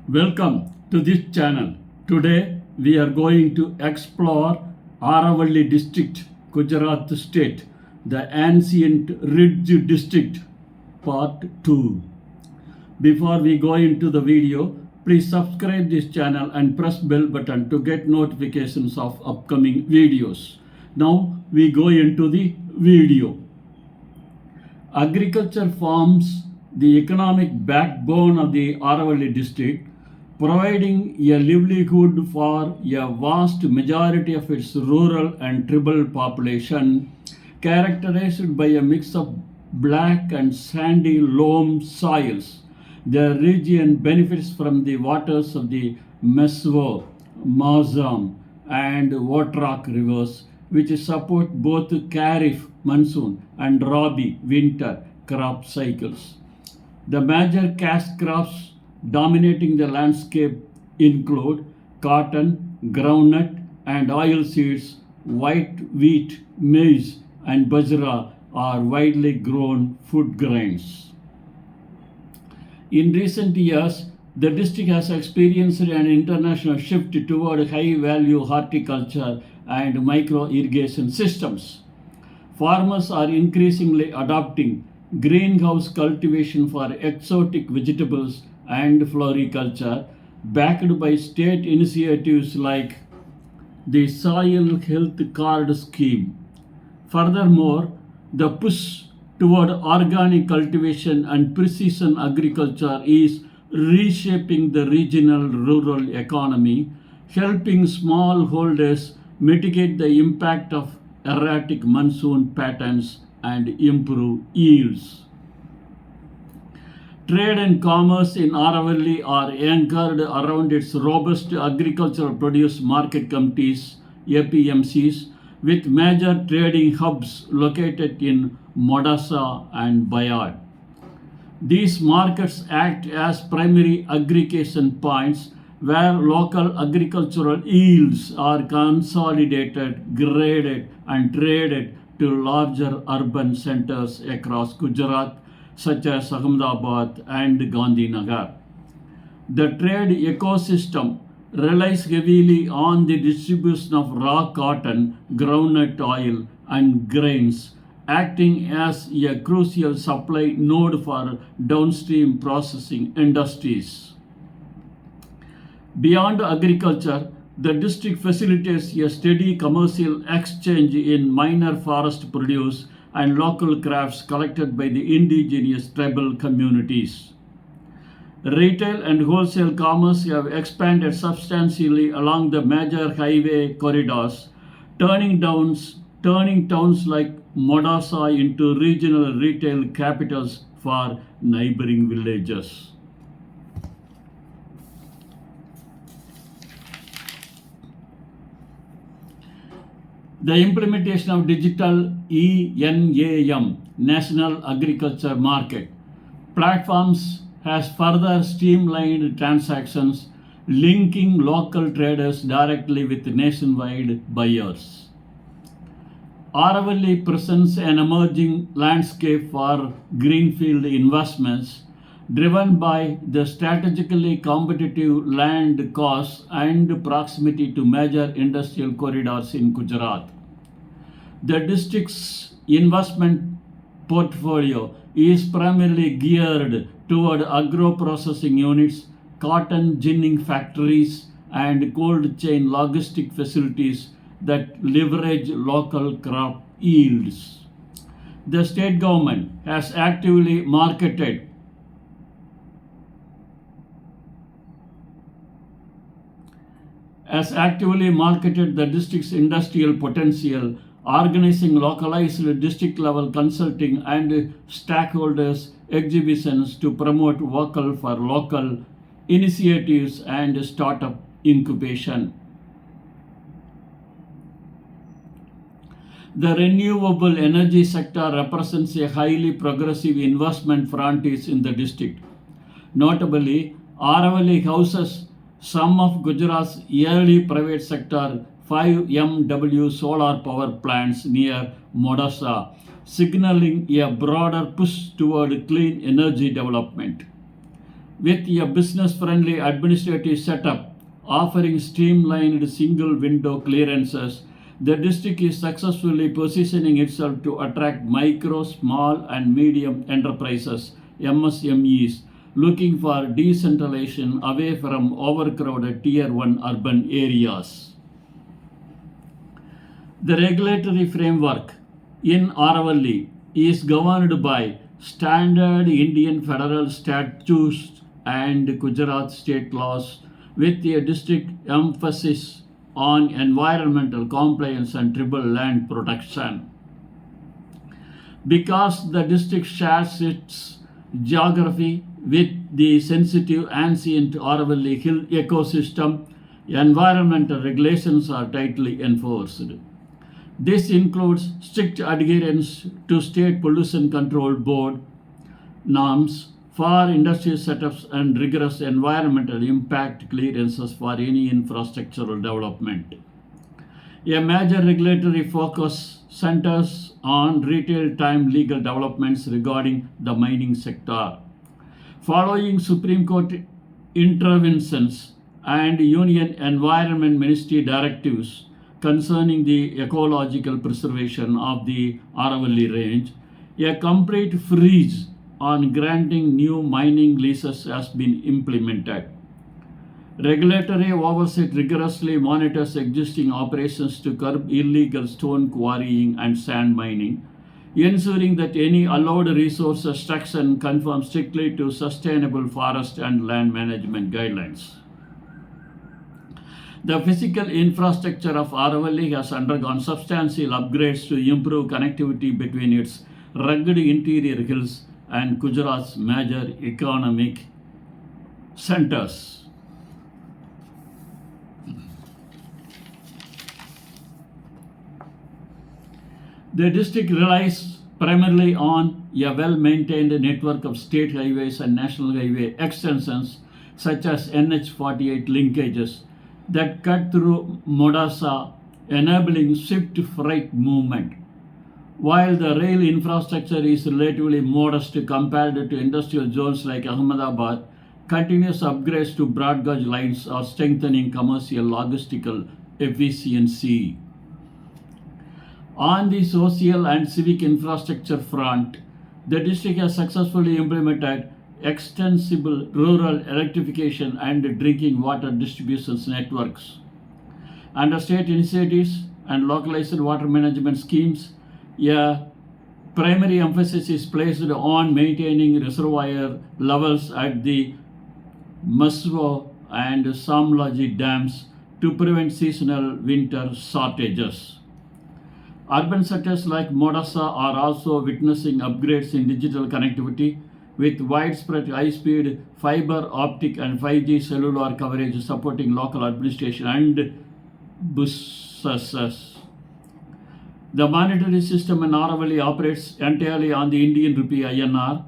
Welcome to this channel. Today we are going to explore Aravalli District, Gujarat State, the ancient Ridge District, Part 2. Before we go into the video, please subscribe this channel and press bell button to get notifications of upcoming videos. Now we go into the video. Agriculture forms the economic backbone of the Aravalli district, providing a livelihood for a vast majority of its rural and tribal population, characterized by a mix of black and sandy loam soils. The region benefits from the waters of the Meswo, Mazam, and Wotrak rivers, which support both Kharif monsoon and Rabi winter crop cycles. The major cash crops dominating the landscape include cotton, groundnut, and oilseeds. White wheat, maize, and bajra are widely grown food grains. In recent years, the district has experienced an international shift toward high-value horticulture and micro-irrigation systems. Farmers are increasingly adopting greenhouse cultivation for exotic vegetables and floriculture, backed by state initiatives like the Soil Health Card Scheme. Furthermore, the push toward organic cultivation and precision agriculture is reshaping the regional rural economy, helping smallholders mitigate the impact of erratic monsoon patterns and improve yields. Trade and commerce in Aravalli are anchored around its robust agricultural produce market committees, APMCs, with major trading hubs located in Modasa and Bayad. These markets act as primary aggregation points where local agricultural yields are consolidated, graded, and traded to larger urban centers across Gujarat, such as Ahmedabad and Gandhinagar. The trade ecosystem relies heavily on the distribution of raw cotton, groundnut oil, and grains, acting as a crucial supply node for downstream processing industries. Beyond agriculture, the district facilitates a steady commercial exchange in minor forest produce and local crafts collected by the indigenous tribal communities. Retail and wholesale commerce have expanded substantially along the major highway corridors, turning towns like Modasa into regional retail capitals for neighboring villages. The implementation of digital ENAM, National Agriculture Market, platforms has further streamlined transactions, linking local traders directly with nationwide buyers. Aravalli presents an emerging landscape for greenfield investments, driven by the strategically competitive land costs and proximity to major industrial corridors in Gujarat. The district's investment portfolio is primarily geared toward agro-processing units, cotton ginning factories, and cold chain logistic facilities that leverage local crop yields. The state government has actively marketed the district's industrial potential, organizing localized district-level consulting and stakeholders exhibitions to promote vocal for local initiatives and startup incubation. The renewable energy sector represents a highly progressive investment frontier in the district. Notably, Aravalli houses some of Gujarat's early private sector 5 MW solar power plants near Modasa, signaling a broader push toward clean energy development. with a business-friendly administrative setup offering streamlined single-window clearances. The district is successfully positioning itself to attract micro, small, and medium enterprises (MSMEs) looking for decentralization away from overcrowded Tier 1 urban areas. The regulatory framework in Aravalli is governed by standard Indian federal statutes and Gujarat State laws with a district emphasis on environmental compliance and tribal land protection. Because the district shares its geography with the sensitive ancient Aravalli Hill ecosystem, environmental regulations are tightly enforced. This includes strict adherence to State Pollution Control Board norms for industrial setups and rigorous environmental impact clearances for any infrastructural development. A major regulatory focus centers on real-time legal developments regarding the mining sector. Following Supreme Court interventions and Union Environment Ministry directives concerning the ecological preservation of the Aravalli Range, a complete freeze on granting new mining leases has been implemented. Regulatory oversight rigorously monitors existing operations to curb illegal stone quarrying and sand mining, ensuring that any allowed resource extraction conforms strictly to sustainable forest and land management guidelines. The physical infrastructure of Aravalli has undergone substantial upgrades to improve connectivity between its rugged interior hills and Gujarat's major economic centers. The district relies primarily on a well-maintained network of state highways and national highway extensions such as NH48 linkages that cut through Modasa, enabling swift freight movement. While the rail infrastructure is relatively modest compared to industrial zones like Ahmedabad, continuous upgrades to broad gauge lines are strengthening commercial logistical efficiency. On the social and civic infrastructure front, the district has successfully implemented extensible rural electrification and drinking water distribution networks. Under state initiatives and localized water management schemes, a primary emphasis is placed on maintaining reservoir levels at the Masvo and Samlaji dams to prevent seasonal winter shortages. Urban sectors like Modasa are also witnessing upgrades in digital connectivity with widespread high-speed fiber optic and 5G cellular coverage supporting local administration and businesses. The monetary system in Aravalli operates entirely on the Indian rupee INR,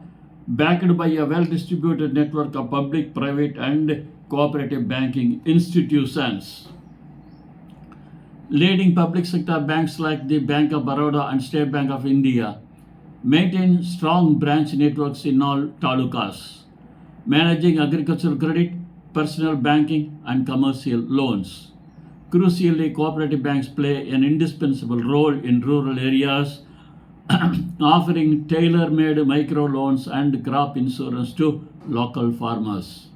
backed by a well-distributed network of public, private, and cooperative banking institutions. Leading public sector banks like the Bank of Baroda and State Bank of India maintain strong branch networks in all talukas, managing agricultural credit, personal banking, and commercial loans. Crucially, cooperative banks play an indispensable role in rural areas, offering tailor-made microloans and crop insurance to local farmers.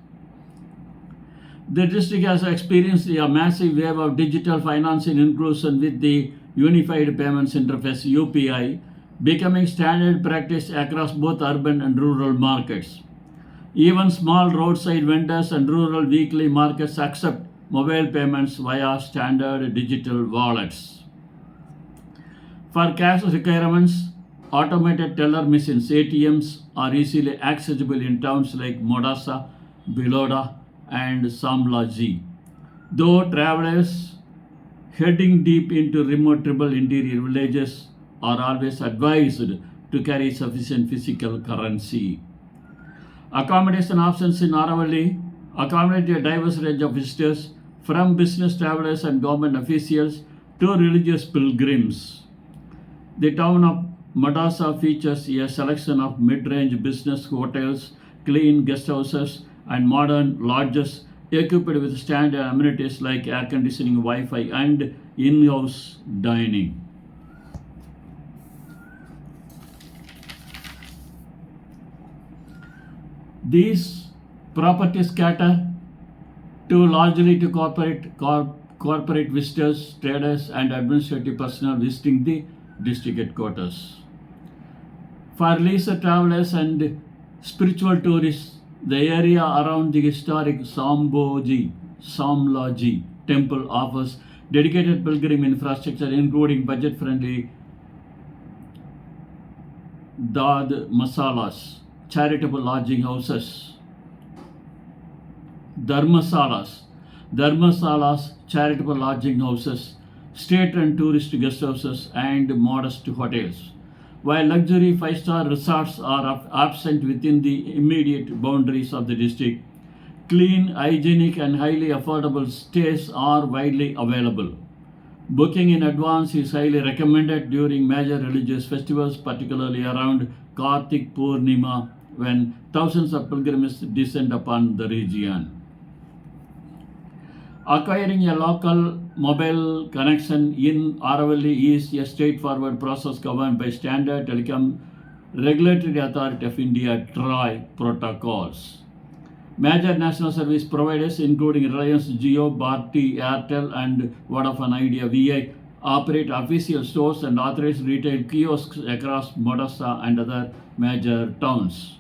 The district has experienced a massive wave of digital financing inclusion with the Unified Payments Interface UPI becoming standard practice across both urban and rural markets. Even small roadside vendors and rural weekly markets accept mobile payments via standard digital wallets. For cash requirements, automated teller machines (ATMs) are easily accessible in towns like Modasa, Biloda, and Samlaji. Though travelers heading deep into remote tribal interior villages are always advised to carry sufficient physical currency. Accommodation options in Aravalli accommodate a diverse range of visitors, from business travelers and government officials to religious pilgrims. The town of Madasa features a selection of mid-range business hotels, clean guest houses, and modern lodges equipped with standard amenities like air conditioning, Wi-Fi, and in-house dining. These properties cater largely to corporate visitors, traders, and administrative personnel visiting the district headquarters. For leisure travelers and spiritual tourists, the area around the historic Samlaji temple offers dedicated pilgrim infrastructure, including budget-friendly charitable lodging houses, dharmasalas, charitable lodging houses, state-run tourist guest houses, and modest hotels. While luxury five-star resorts are absent within the immediate boundaries of the district, clean, hygienic, and highly affordable stays are widely available. Booking in advance is highly recommended during major religious festivals, particularly around Kartik Purnima, when thousands of pilgrims descend upon the region. Acquiring a local mobile connection in Aravalli is a straightforward process governed by Standard Telecom Regulatory Authority of India (TRAI) protocols. Major national service providers including Reliance Jio, Bharti Airtel, and Vodafone Idea (VI) operate official stores and authorized retail kiosks across Modasa and other major towns.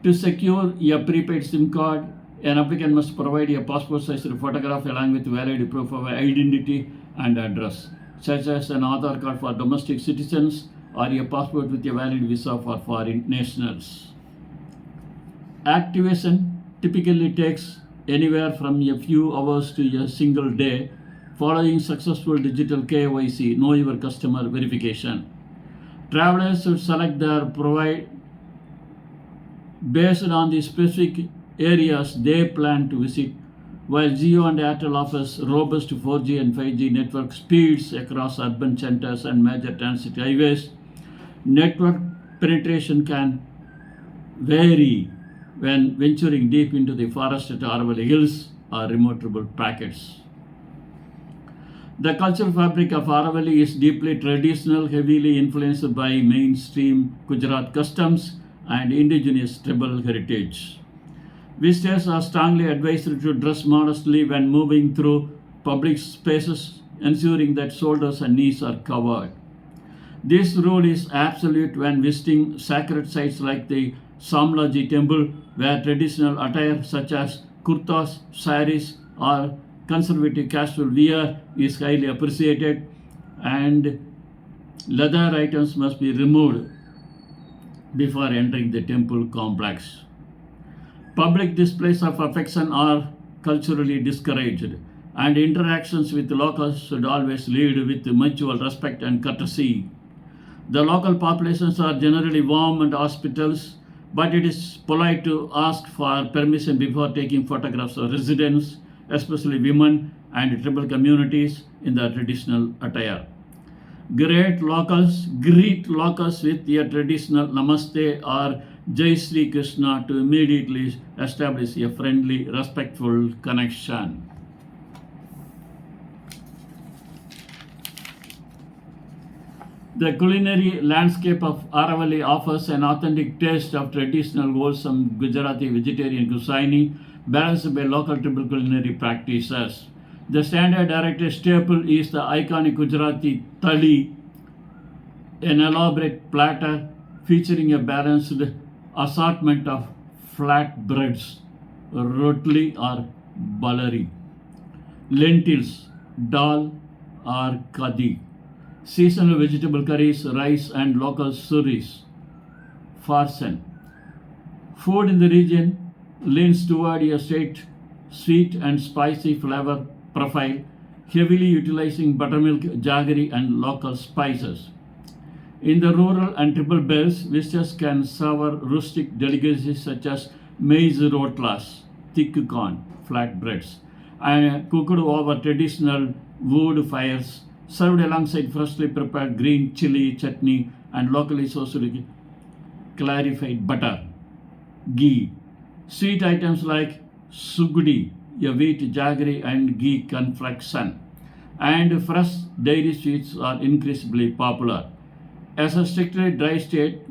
To secure a prepaid SIM card, an applicant must provide a passport-sized photograph along with valid proof of identity and address, such as an Aadhaar card for domestic citizens or a passport with a valid visa for foreign nationals. Activation typically takes anywhere from a few hours to a single day following successful digital KYC, Know Your Customer verification. Travelers should select their provider based on the specific areas they plan to visit. While Jio and Airtel offers robust 4G and 5G network speeds across urban centers and major transit highways, network penetration can vary when venturing deep into the forested Aravalli Hills or remote pockets. The cultural fabric of Aravalli is deeply traditional, heavily influenced by mainstream Gujarat customs and indigenous tribal heritage. Visitors are strongly advised to dress modestly when moving through public spaces, ensuring that shoulders and knees are covered. This rule is absolute when visiting sacred sites like the Samlaji temple, where traditional attire such as kurtas, saris, or conservative casual wear is highly appreciated, and leather items must be removed before entering the temple complex. Public displays of affection are culturally discouraged, and interactions with locals should always lead with mutual respect and courtesy. The local populations are generally warm and hospitable, but it is polite to ask for permission before taking photographs of residents, especially women and tribal communities in their traditional attire. Greet locals with a traditional Namaste or Jai Sri Krishna to immediately establish a friendly, respectful connection. The culinary landscape of Aravalli offers an authentic taste of traditional, wholesome Gujarati vegetarian cuisine balanced by local tribal culinary practices. The standard director staple is the iconic Gujarati thali, an elaborate platter featuring a balanced assortment of flatbreads, rotli or balari, lentils, dal or kadi, seasonal vegetable curries, rice, and local suris, farsan. Food in the region leans toward a sweet and spicy flavor profile, heavily utilizing buttermilk, jaggery, and local spices. In the rural and tribal belts, visitors can savor rustic delicacies such as maize rotlas, thick corn, flatbreads, and cooked over traditional wood fires, served alongside freshly prepared green chili chutney and locally sourced clarified butter, ghee, Sweet items like sugdi, a wheat jaggery and ghee confection, and fresh dairy sweets are increasingly popular. As a strictly dry state,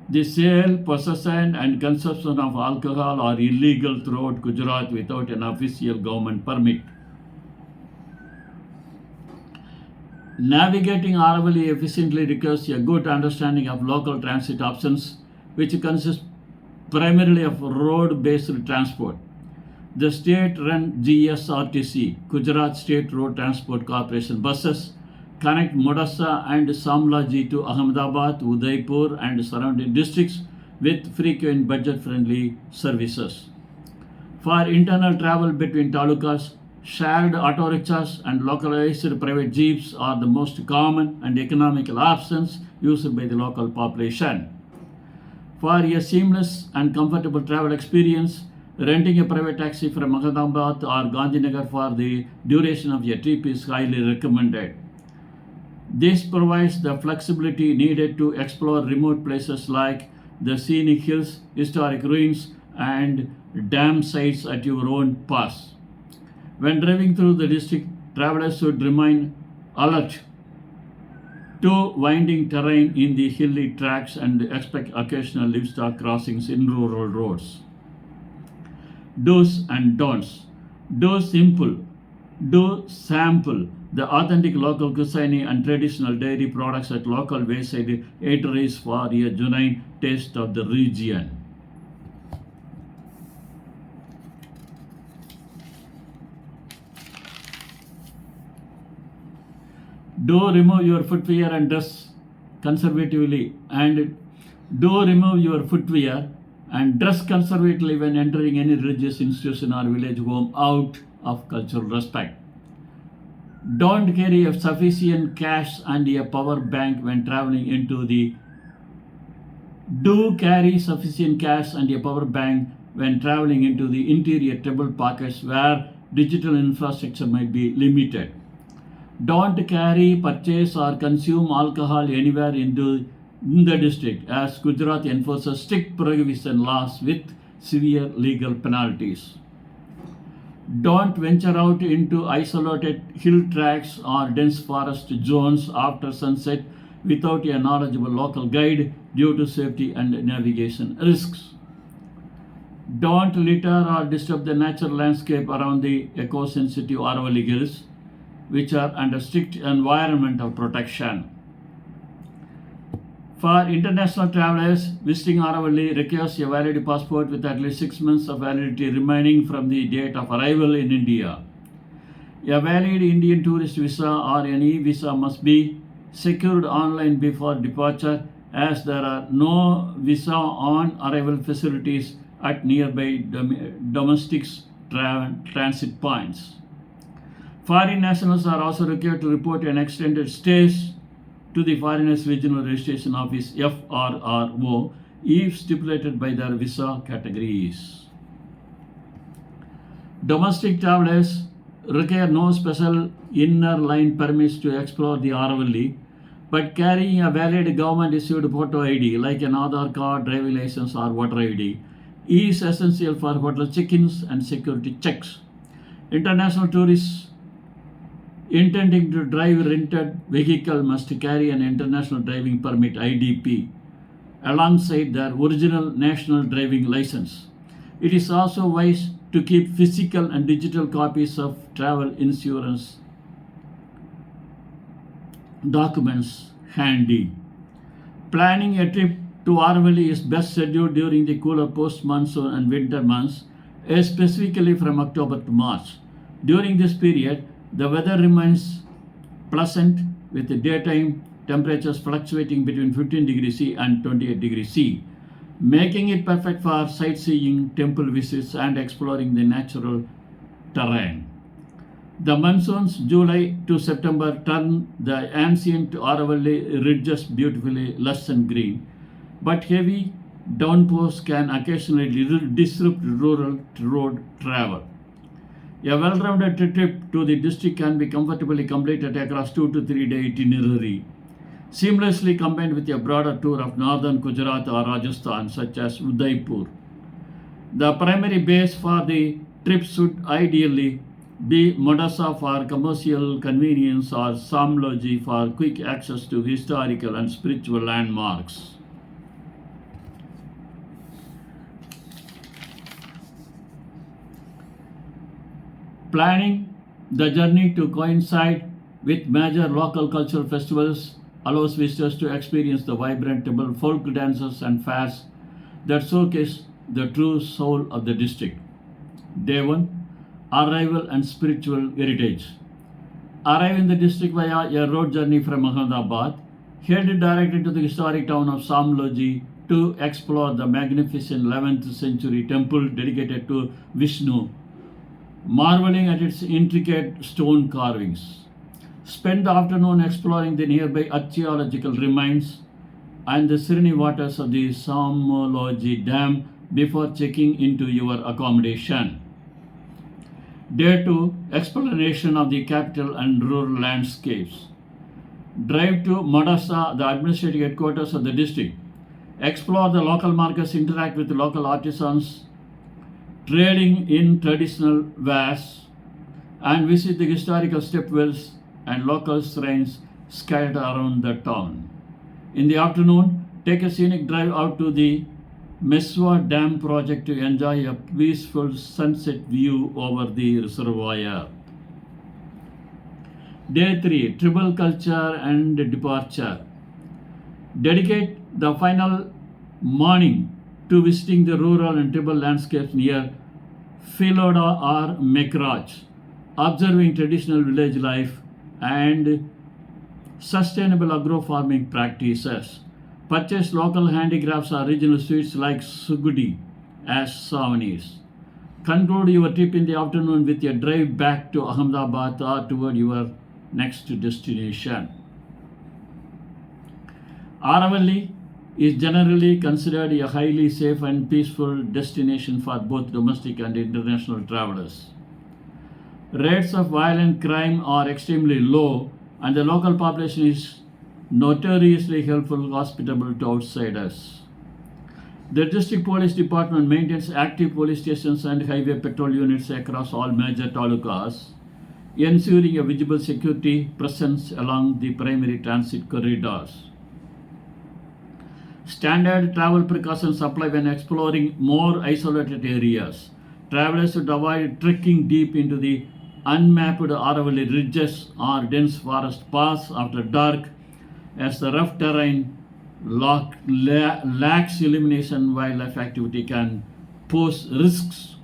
the sale, possession, and consumption of alcohol are illegal throughout Gujarat without an official government permit. Navigating Aravalli efficiently requires a good understanding of local transit options, which consist primarily of road-based transport. The state-run GSRTC, Gujarat State Road Transport Corporation buses, connect Modasa and Samlaji to Ahmedabad, Udaipur, and surrounding districts with frequent budget-friendly services. For internal travel between talukas, shared auto rickshaws and localized private jeeps are the most common and economical options used by the local population. For a seamless and comfortable travel experience, renting a private taxi from Ahmedabad or Gandhinagar for the duration of your trip is highly recommended. This provides the flexibility needed to explore remote places like the scenic hills, historic ruins, and dam sites at your own pace. When driving through the district, travelers should remain alert to winding terrain in the hilly tracks and expect occasional livestock crossings in rural roads. Do's and don'ts. Do simple. Do sample the authentic local cuisine and traditional dairy products at local wayside eateries for a genuine taste of the region. Do remove your footwear and dress conservatively and do remove your footwear and dress conservatively when entering any religious institution or village home out of cultural respect. Don't carry a sufficient cash and a power bank when traveling into the Do carry sufficient cash and a power bank when traveling into the interior trouble pockets where digital infrastructure might be limited. Don't carry, purchase, or consume alcohol anywhere in the district, as Gujarat enforces strict prohibition laws with severe legal penalties. Don't venture out into isolated hill tracks or dense forest zones after sunset without a knowledgeable local guide due to safety and navigation risks. Don't litter or disturb the natural landscape around the eco-sensitive Aravalli Hills, which are under strict environmental protection. For international travelers, visiting Aravalli requires a valid passport with at least 6 months of validity remaining from the date of arrival in India. A valid Indian tourist visa or an e-visa must be secured online before departure, as there are no visa on arrival facilities at nearby domestic transit points. Foreign nationals are also required to report an extended stays to the Foreigners Regional Registration Office FRRO if stipulated by their visa categories. Domestic travelers require no special inner line permits to explore the Aravalli, but carrying a valid government issued photo ID like an Aadhaar card, driving license, or voter ID is essential for hotel check-ins and security checks. International tourists intending to drive rented vehicle must carry an international driving permit IDP alongside their original national driving license. It is also wise to keep physical and digital copies of travel insurance documents handy. Planning a trip to Aravalli is best scheduled during the cooler post-monsoon and winter months, specifically from October to March. During this period, the weather remains pleasant with the daytime temperatures fluctuating between 15 degrees C and 28 degrees C, making it perfect for sightseeing, temple visits, and exploring the natural terrain. The monsoons, July to September, turn the ancient Aravalli ridges beautifully lush and green, but heavy downpours can occasionally disrupt rural road travel. A well-rounded trip to the district can be comfortably completed across 2 to 3 day itinerary, seamlessly combined with a broader tour of northern Gujarat or Rajasthan, such as Udaipur. The primary base for the trip should ideally be Modasa for commercial convenience or Samloji for quick access to historical and spiritual landmarks. Planning the journey to coincide with major local cultural festivals allows visitors to experience the vibrant tribal folk dances and fairs that showcase the true soul of the district. Day 1, Arrival and Spiritual Heritage. Arrive in the district via a road journey from Ahmedabad, head directly to the historic town of Samloji to explore the magnificent 11th century temple dedicated to Vishnu, marveling at its intricate stone carvings. Spend the afternoon exploring the nearby archaeological remains and the serene waters of the Samloji Dam before checking into your accommodation. Day 2, exploration of the capital and rural landscapes. Drive to Madasa, the administrative headquarters of the district. Explore the local markets, interact with local artisans, trading in traditional wares, and visit the historical stepwells and local shrines scattered around the town. In the afternoon, take a scenic drive out to the Meswa Dam project to enjoy a peaceful sunset view over the reservoir. Day 3, Tribal Culture and Departure. Dedicate the final morning to visiting the rural and tribal landscapes near Filoda or Mekraj, observing traditional village life and sustainable agro-farming practices. Purchase local handicrafts or regional sweets like sugudi as souvenirs. Conclude your trip in the afternoon with a drive back to Ahmedabad or toward your next destination. Aravalli is generally considered a highly safe and peaceful destination for both domestic and international travelers. Rates of violent crime are extremely low, and the local population is notoriously helpful, hospitable to outsiders. The district police department maintains active police stations and highway patrol units across all major talukas, ensuring a visible security presence along the primary transit corridors. Standard travel precautions apply when exploring more isolated areas. Travelers should avoid trekking deep into the unmapped Aravalli ridges or dense forest paths after dark, as the rough terrain lacks illumination. Wildlife activity can pose risks.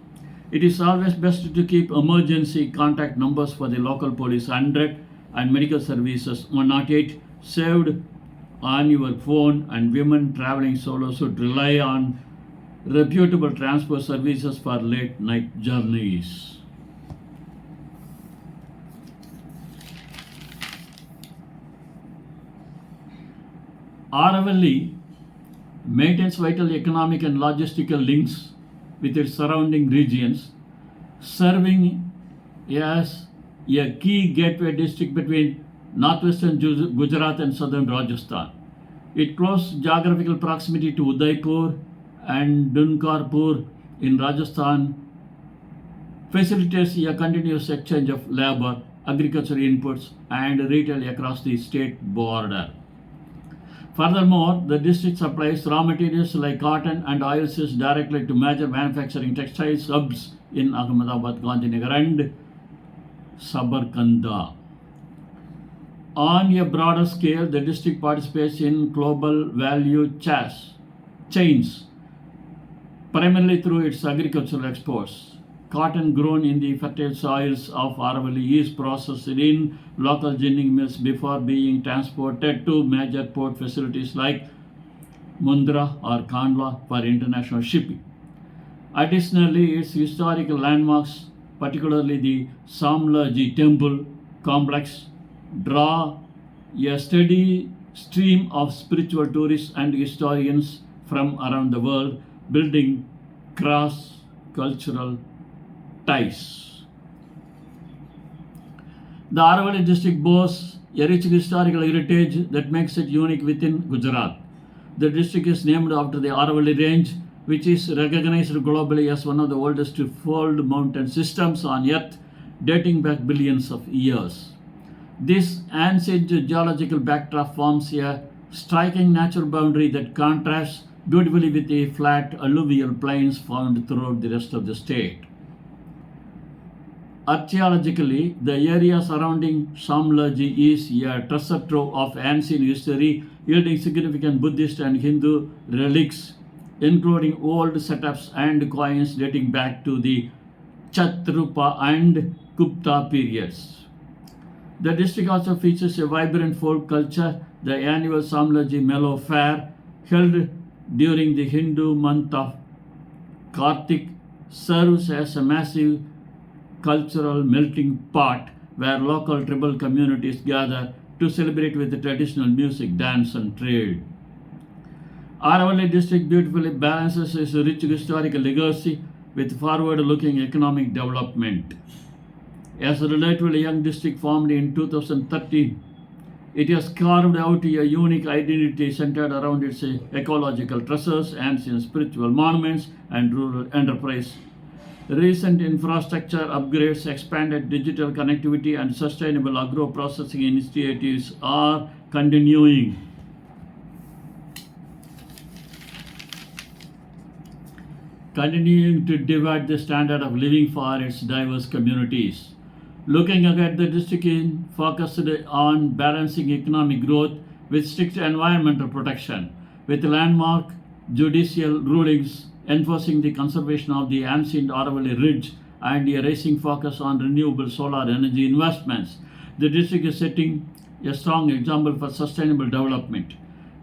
It is always best to keep emergency contact numbers for the local police 100 and medical services 108 saved on your phone, and women traveling solo should rely on reputable transport services for late night journeys. Aravalli maintains vital economic and logistical links with its surrounding regions, serving as a key gateway district between northwestern Gujarat and southern Rajasthan. Its close geographical proximity to Udaipur and Dunkarpur in Rajasthan facilitates a continuous exchange of labor, agricultural inputs, and retail across the state border. Furthermore, the district supplies raw materials like cotton and oilseeds directly to major manufacturing textiles hubs in Ahmedabad, Gandhinagar, and Sabarkanda. On a broader scale, the district participates in global value chains, primarily through its agricultural exports. Cotton grown in the fertile soils of Aravalli is processed in local ginning mills before being transported to major port facilities like Mundra or Kandla for international shipping. Additionally, its historical landmarks, particularly the Samlaji Temple complex, draw a steady stream of spiritual tourists and historians from around the world, building cross-cultural ties. The Aravalli district boasts a rich historical heritage that makes it unique within Gujarat. The district is named after the Aravalli range, which is recognized globally as one of the oldest fold mountain systems on Earth, dating back billions of years. This ancient geological backdrop forms a striking natural boundary that contrasts beautifully with the flat alluvial plains found throughout the rest of the state. Archaeologically, the area surrounding Shamlaji is a treasure trove of ancient history, yielding significant Buddhist and Hindu relics, including old setups and coins dating back to the Chatrupa and Gupta periods. The district also features a vibrant folk culture. The annual Samlaji Melo Fair, held during the Hindu month of Kartik, serves as a massive cultural melting pot where local tribal communities gather to celebrate with traditional music, dance, and trade. Aravalli District beautifully balances its rich historical legacy with forward-looking economic development. As a relatively young district formed in 2013, it has carved out a unique identity centered around its ecological treasures, ancient spiritual monuments, and rural enterprise. Recent infrastructure upgrades, expanded digital connectivity, and sustainable agro-processing initiatives are continuing to divide the standard of living for its diverse communities. Looking ahead, the district is focused on balancing economic growth with strict environmental protection, with landmark judicial rulings enforcing the conservation of the ancient Aravalli Ridge and a rising focus on renewable solar energy investments. The district is setting a strong example for sustainable development.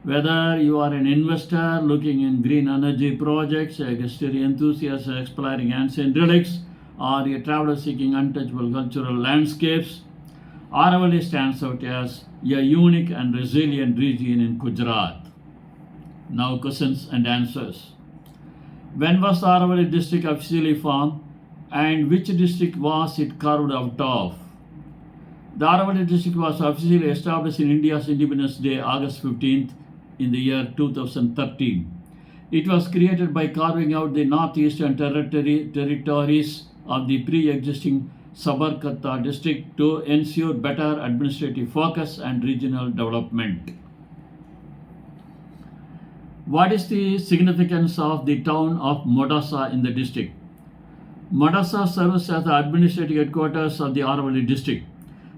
Whether you are an investor looking in green energy projects, a history enthusiast exploring ancient relics, or a traveler seeking untouchable cultural landscapes, Aravalli stands out as a unique and resilient region in Gujarat. Now, questions and answers. When was the Aravalli district officially formed, and which district was it carved out of? The Aravalli district was officially established in India's Independence Day, August 15th, in the year 2013. It was created by carving out the northeastern territories of the pre-existing Sabarkantha district to ensure better administrative focus and regional development. What is the significance of the town of Modasa in the district? Modasa serves as the administrative headquarters of the Aravalli district.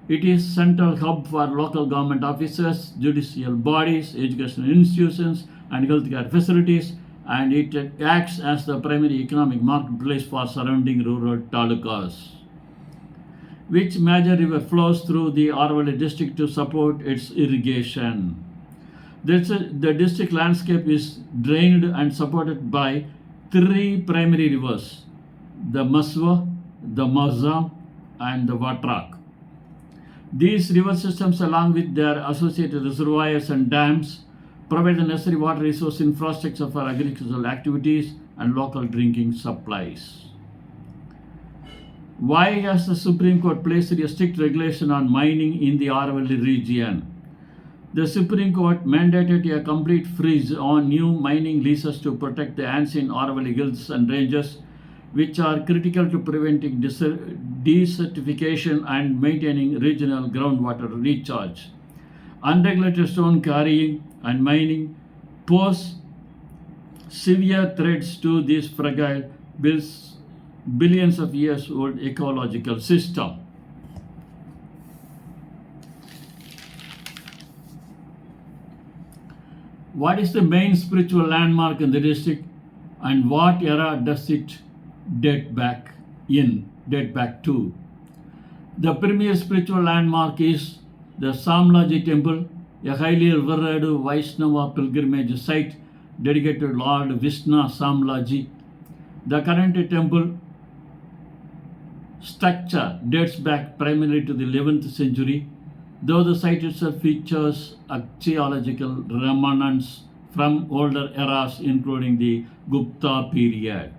It is central hub for local government offices, judicial bodies, educational institutions, and healthcare facilities, and it acts as the primary economic marketplace for surrounding rural talukas. Which major river flows through the Aravalli district to support its irrigation? The district landscape is drained and supported by three primary rivers: the Maswa, the Maza, and the Vatrak. These river systems, along with their associated reservoirs and dams, provide the necessary water resource infrastructure for agricultural activities and local drinking supplies. Why has the Supreme Court placed a strict regulation on mining in the Aravalli region? The Supreme Court mandated a complete freeze on new mining leases to protect the ancient Aravalli hills and ranges, which are critical to preventing desertification and maintaining regional groundwater recharge. Unregulated stone quarrying and mining pose severe threats to this fragile, billions of years old ecological system. What is the main spiritual landmark in the district, and what era does it date back to? The premier spiritual landmark is the Samlaji temple, a highly revered Vaishnava pilgrimage site dedicated to Lord Vishnu Samlaji. The current temple structure dates back primarily to the 11th century, though the site itself features archaeological remnants from older eras, including the Gupta period.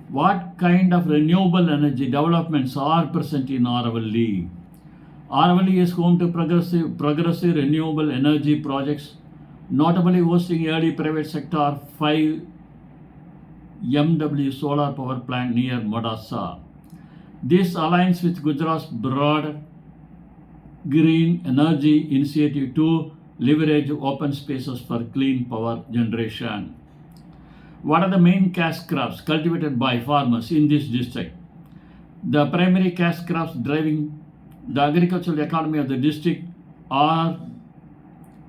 What kind of renewable energy developments are present in Aravalli? Aravalli is home to progressive renewable energy projects, notably hosting early private sector 5 MW solar power plant near Modasa. This aligns with Gujarat's broader green energy initiative to leverage open spaces for clean power generation. What are the main cash crops cultivated by farmers in this district? The primary cash crops driving the agricultural economy of the district are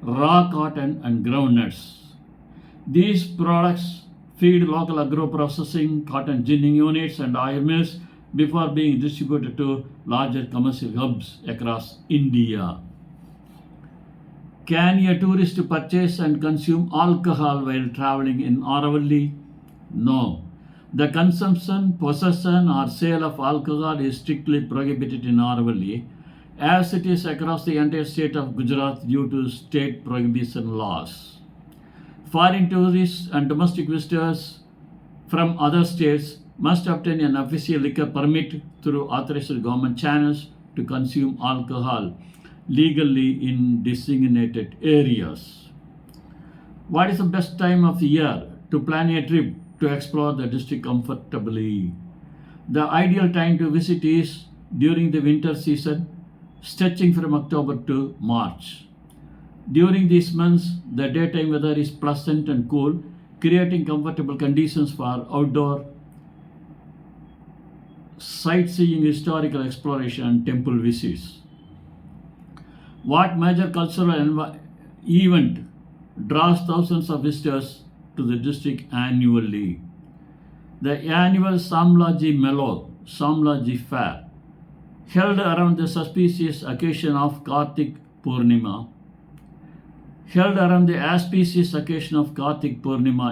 raw cotton and groundnuts. These products feed local agro-processing, cotton ginning units and oil mills before being distributed to larger commercial hubs across India. Can a tourist purchase and consume alcohol while traveling in Aravalli? No. The consumption, possession, or sale of alcohol is strictly prohibited in Aravalli, as it is across the entire state of Gujarat due to state prohibition laws. Foreign tourists and domestic visitors from other states must obtain an official liquor permit through authorized government channels to consume alcohol legally in designated areas. What is the best time of the year to plan a trip to explore the district comfortably? The ideal time to visit is during the winter season, stretching from October to March. During these months, the daytime weather is pleasant and cool, creating comfortable conditions for outdoor sightseeing, historical exploration, and temple visits. What major cultural event draws thousands of visitors to the district annually? The annual Samlaji Melo, Samlaji Fair, held around the auspicious occasion of Kartik Purnima,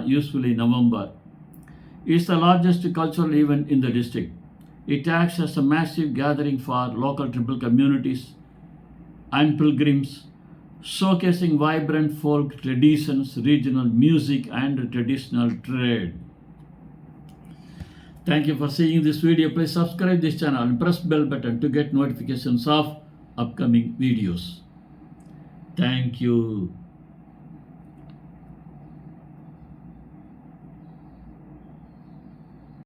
usually November, is the largest cultural event in the district. It acts as a massive gathering for local tribal communities and pilgrims, showcasing vibrant folk traditions, regional music, and traditional trade. Thank you for seeing this video. Please subscribe this channel and press bell button to get notifications of upcoming videos. Thank you.